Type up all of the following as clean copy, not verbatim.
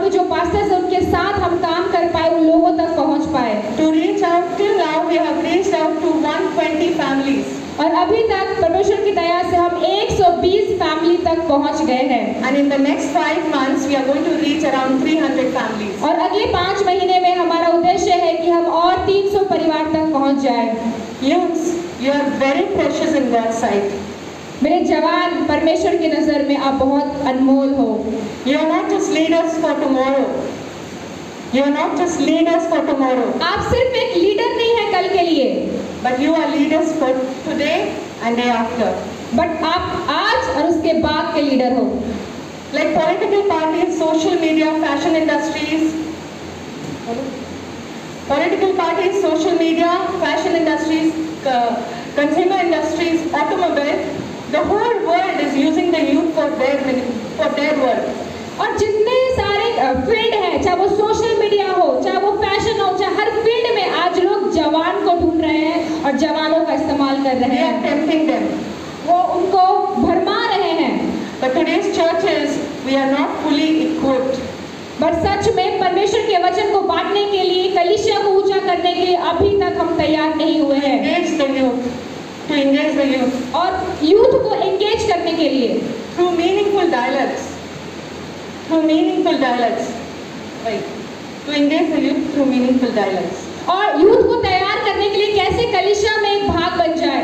ताकि जो पास्टर्स उनके साथ हम काम कर पाए उन लोगों तक पहुंच पाए। To reach out, till now we have reached out to 120 families. और अभी तक परमेश्वर की दया से हम 120 फैमिली तक पहुंच गए हैं। And in the next 5 months we are going to reach around 300 families. और अगले 5 महीने में हमारा उद्देश्य है कि हम और 300 परिवार तक पहुंच जाएं। Youths, you are very precious in God's sight. मेरे जवान, परमेश्वर की नजर में आप बहुत अनमोल हो। You are not just leaders for tomorrow. You are not just leaders for tomorrow. आप सिर्फ एक लीडर नहीं है कल के लिए, But you are leaders for today and day after. But आप आज और उसके बाद के लीडर हो। Like political parties, social media, fashion industries, consumer industries, automobile, the whole world is using the youth for their work. और जितने सारे फील्ड है, चाहे वो सोशल मीडिया हो, चाहे वो फैशन हो, चाहे हर फील्ड में आज लोग जवान को ढूंढ रहे हैं और जवानों का इस्तेमाल कर रहे They हैं। are tempting them. वो उनको भरमा रहे हैं। But today's churches, we are not fully equipped. पर सच में परमेश्वर के वचन को बांटने के लिए, कलीसिया को ऊंचा करने के लिए अभी तक हम तैयार नहीं हुए हैं। To engage the youth और यूथ को एंगेज करने के लिए through meaningful dialogues. Right. To engage the youth through meaningful dialogues. और यूथ को तैयार करने के लिए कैसे कलीसिया में एक भाग बन जाए।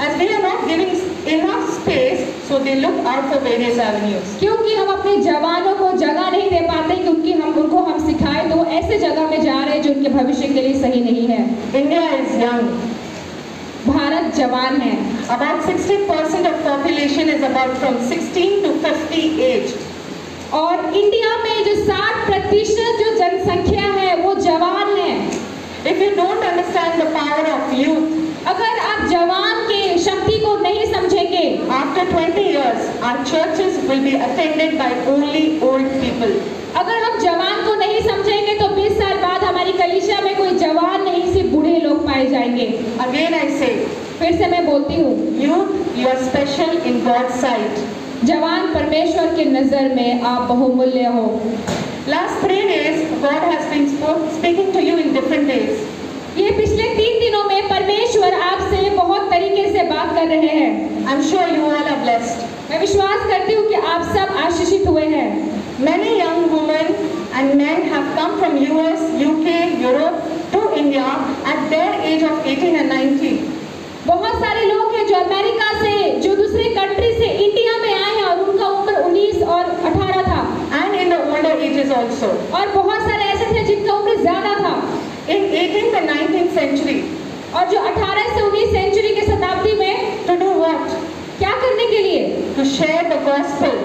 As we are not giving enough space, so they look out for various avenues. क्योंकि हम अपने जवानों को जगह नहीं दे पाते, क्योंकि उनको हम सिखाए तो वो ऐसे जगह में जा रहे हैं जो उनके भविष्य के लिए सही नहीं है। India is young. भारत जवान है। About 60% of population is about from 16 to 50 age. और इंडिया में जो 60% जो जनसंख्या है वो जवान है। If you don't understand the power of youth, अगर आप जवान के शक्ति को नहीं समझेंगे, after 20 years, our churches will be attended by only old people. अगर हम जवान को नहीं समझेंगे तो 20 साल बाद हमारी कलीसिया में कोई जवान नहीं, सिर्फ बूढ़े लोग पाए जाएंगे। Again I say, फिर से मैं बोलती हूँ, youth, you are special in God's sight. जवान परमेश्वर की नजर में आप बहुमूल्य हो। Last 3 days, God has been speaking to you in different ways. ये पिछले 3 दिनों में परमेश्वर आपसे बहुत तरीके से बात कर रहे हैं। I'm sure you all are blessed. मैं विश्वास करती हूँ कि आप सब आशीषित हुए हैं। Many young women and men have come from US, UK, Europe to India at their age of 18 and 19. बहुत सारे लोग हैं जो अमेरिका से, जो दूसरे कंट्री से इंडिया में आए हैं और उनका उम्र 19 और 18 था। And in the older ages also. और बहुत सारे ऐसे थे जिनका उम्र ज्यादा था। In 18th and 19th century. और जो 18 से 19 सेंचुरी के शताब्दी में To do what? क्या करने के लिए? To share the gospel.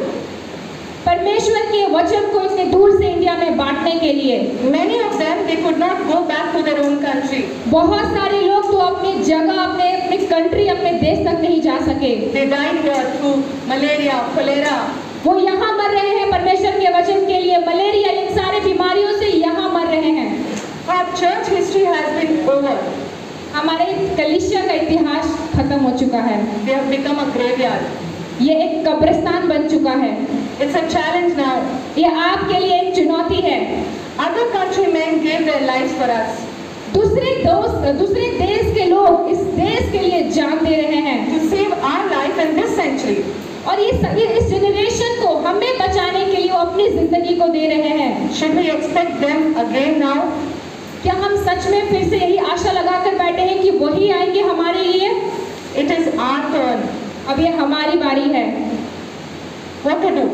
परमेश्वर के वचन को इतने दूर से इंडिया में बांटने के लिए। Many of them, they could not go back to their own country. बहुत सारे लोग तो अपनी जगह, अपने कंट्री, अपने देश तक नहीं जा सके। They died here through malaria, cholera. वो यहाँ मर रहे हैं परमेश्वर के वचन के लिए। मलेरिया, इन सारे बीमारियों से यहाँ मर रहे हैं। Our church history has been over. हमारे कलीसिया का इतिहास खत्म हो चुका है। They have become a graveyard. ये एक कब्रिस्तान बन चुका है। It's a challenge now. ये आपके लिए एक चुनौती है। Other countrymen gave their lives for us. दूसरे देश के लोग इस देश के लिए जान दे रहे हैं। To save our life in this century. और ये इस जनरेशन को, हमें बचाने के लिए वो अपनी जिंदगी को दे रहे हैं। Should we expect them again now? क्या हम सच में फिर से यही आशा लगाकर बैठे हैं कि वही आएंगे हमारे लिए? It is our turn. अब ये हमारी बारी है। What to do?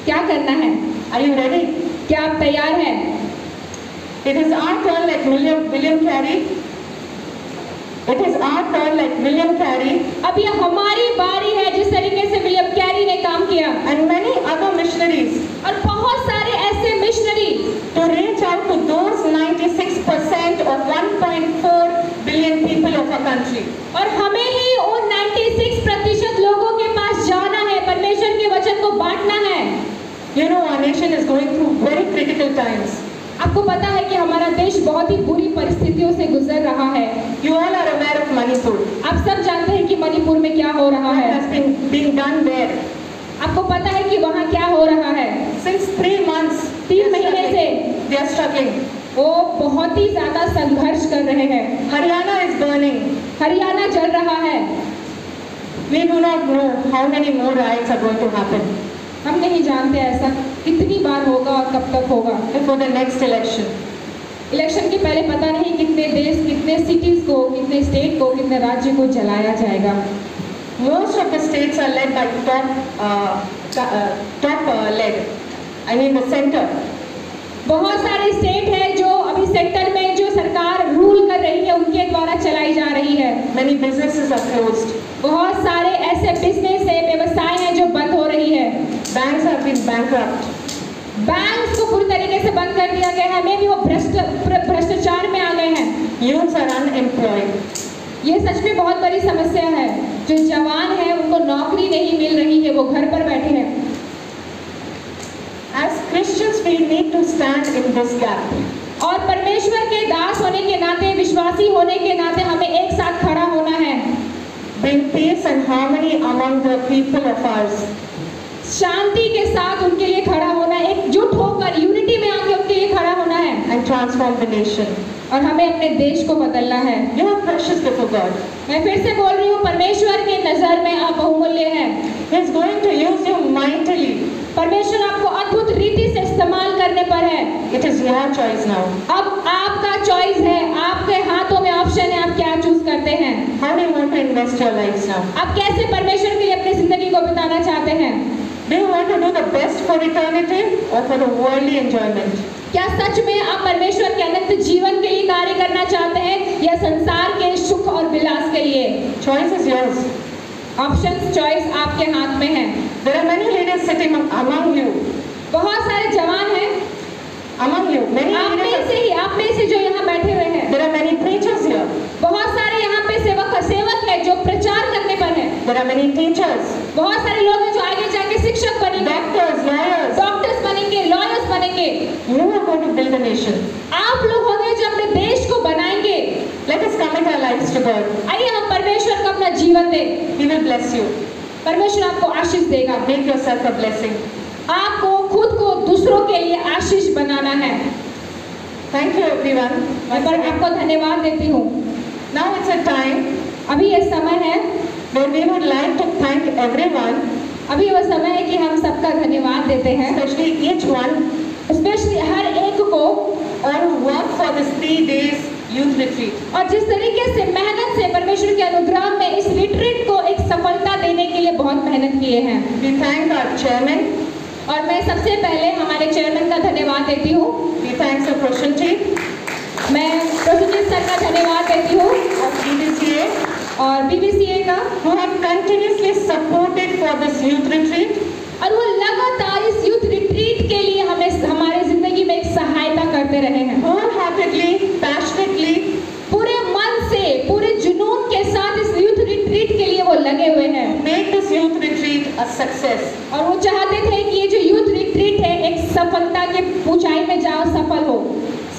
क्या करना है? Are you ready? क्या आप तैयार हैं? It is our turn like William Carey. It is our turn like William Carey. अब ये हमारी बारी है जिस तरीके से विलियम कैरी ने काम किया। And many other missionaries. और बहुत सारे ऐसे missionary To reach out to those 96% of 1.4 billion people of our country. और हमें ही उन 96% लोगों के पास जाना है, परमेश्वर के वचन को बांटना है। You know, our nation is going through very critical times. आपको पता है कि हमारा देश बहुत ही बुरी परिस्थितियों से गुजर रहा है। You all are aware of Manipur. आप सब जानते हैं कि मणिपुर में क्या हो रहा है। What has been done there? आपको पता है कि वहाँ क्या हो रहा है। Since 3 months. 3 महीने से are struggling. वो बहुत ही ज्यादा संघर्ष कर रहे हैं। Haryana is burning. हरियाणा जल रहा है। We do not know how many more riots are going to happen हम नहीं जानते ऐसा कितनी बार होगा और कब तक होगा। before the next election. Election के पहले पता नहीं कितने देश, कितने सिटीज को, कितने स्टेट को, कितने राज्य को जलाया जाएगा। Most of the states are led by top led. I mean the center. बहुत सारे स्टेट है जो अभी सेक्टर में जो सरकार रूल कर रही है उनके द्वारा चलाई जा रही है। Many businesses are closed. बहुत सारे ऐसे बिजनेस है, व्यवसाय हैं जो बंद हो रही है। Banks have been bankrupt. Banks को पूरी तरीके से बंद कर दिया गया है। मे भी वो भ्रष्टाचार में आ गए हैं। Youths are unemployed. ये सच में बहुत बड़ी समस्या है। जो जवान है उनको नौकरी नहीं मिल रही है, वो घर पर बैठे हैं। As Christians, we need to stand in this gap. और परमेश्वर के दास होने के नाते, विश्वासी होने के नाते हमें एक साथ खड़ा होना है। Bring peace and harmony among the people of ours. शांति के साथ उनके लिए खड़ा होना है, एकजुट होकर यूनिटी में आके उनके लिए खड़ा होना है। And transform the nation. और हमें अपने देश को बदलना है। You are precious before God. मैं फिर से बोल रही हूँ, परमेश्वर के नजर में आप बहुमूल्य हैं। He is going to use you mightily. परमेश्वर आपको अद्भुत रीति से इस्तेमाल करने पर है। It is your choice now. अब आपका चॉइस है, आपके हाथों में ऑप्शन है, आप क्या चूज करते हैं। How do you want to invest your lives now? आप कैसे परमेश्वर के लिए अपनी जिंदगी को बिताना चाहते हैं। Do you want to do the best for eternity or for the worldly enjoyment? क्या सच में आप परमेश्वर के अनंत जीवन के लिए कार्य करना चाहते हैं या संसार के सुख और विलास के लिए। Choice is yours. Option choice आपके हाथ में है। There are many leaders sitting among you. बहुत सारे जवान हैं Among you. Many आप leaders में से ही, आप में से जो यहाँ बैठे हुए हैं। There are many preachers here. बहुत सारे यहाँ पे सेवक है जो प्रचार करने पर है। There are many teachers. बहुत सारे लोग हैं जो आगे जाके शिक्षक बनेंगे, Doctors, lawyers. डॉक्टर्स बनेंगे, लॉयर्स बनेंगे। You are going to build a nation. आप लोग होंगे जो अपने देश को बनाएंगे। Let us commit our lives to God. आइए हम परमेश्वर को अपना जीवन दें। He will bless you. परमेश्वर आपको आशीष देगा। Make yourself a blessing. आपको खुद को दूसरों के लिए आशीष बनाना है। Thank you everyone. मैं पर आपको धन्यवाद देती हूँ। Now it's a time अभी ये समय है, where we would like to thank everyone, अभी वो समय है कि हम सबका धन्यवाद देते हैं, especially each one, स्पेशली हर एक को, all who work for this 3 days youth retreat. और जिस तरीके से मेहनत से परमेश्वर के अनुग्रह में इस रिट्रीट को एक सफलता देने के लिए बहुत मेहनत किए हैं। We thank our chairman. और मैं सबसे पहले हमारे चेयरमैन का धन्यवाद देती हूँ। We thank Sir Prashanti मैं प्रसुजीत सर का धन्यवाद देती हूँ of BBCA, और बीबीसीए का, who have continuously supported for this youth retreat. और वो लगातार इस यूथ रिट्रीट के लिए हमें हमारे जिंदगी में एक सहायता करते रहे हैं। Wholeheartedly, passionately, पूरे मन से, पूरे जुनून के साथ इस यूथ रिट्रीट के लिए वो लगे हुए हैं। make this youth retreat a success. और वो चाहते थे कि ये जो यूथ रिट्रीट है एक सफलता के ऊंचाई में जाओ, सफल हो।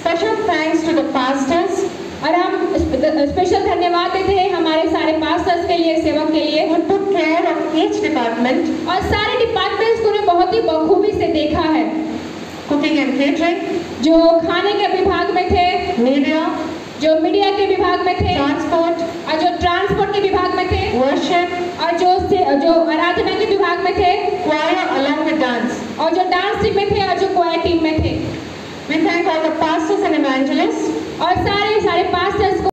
Special thanks to the pastors और हम स्पेशल धन्यवाद देते हैं हमारे सारे पास्टर्स के लिए, सेवक के लिए, who took care of each department, और सारे डिपार्टमेंट्स को ने बहुत ही बखूबी से देखा है। cooking and catering, जो खाने के विभाग में थे, media, जो मीडिया के विभाग में थे, transport, और जो ट्रांसपोर्ट के विभाग में थे, worship, और जो आराधना के विभाग में थे, choir along with dance. और जो डांस टीम में थे, और जो क्वायर टीम में थे। We thank all the pastors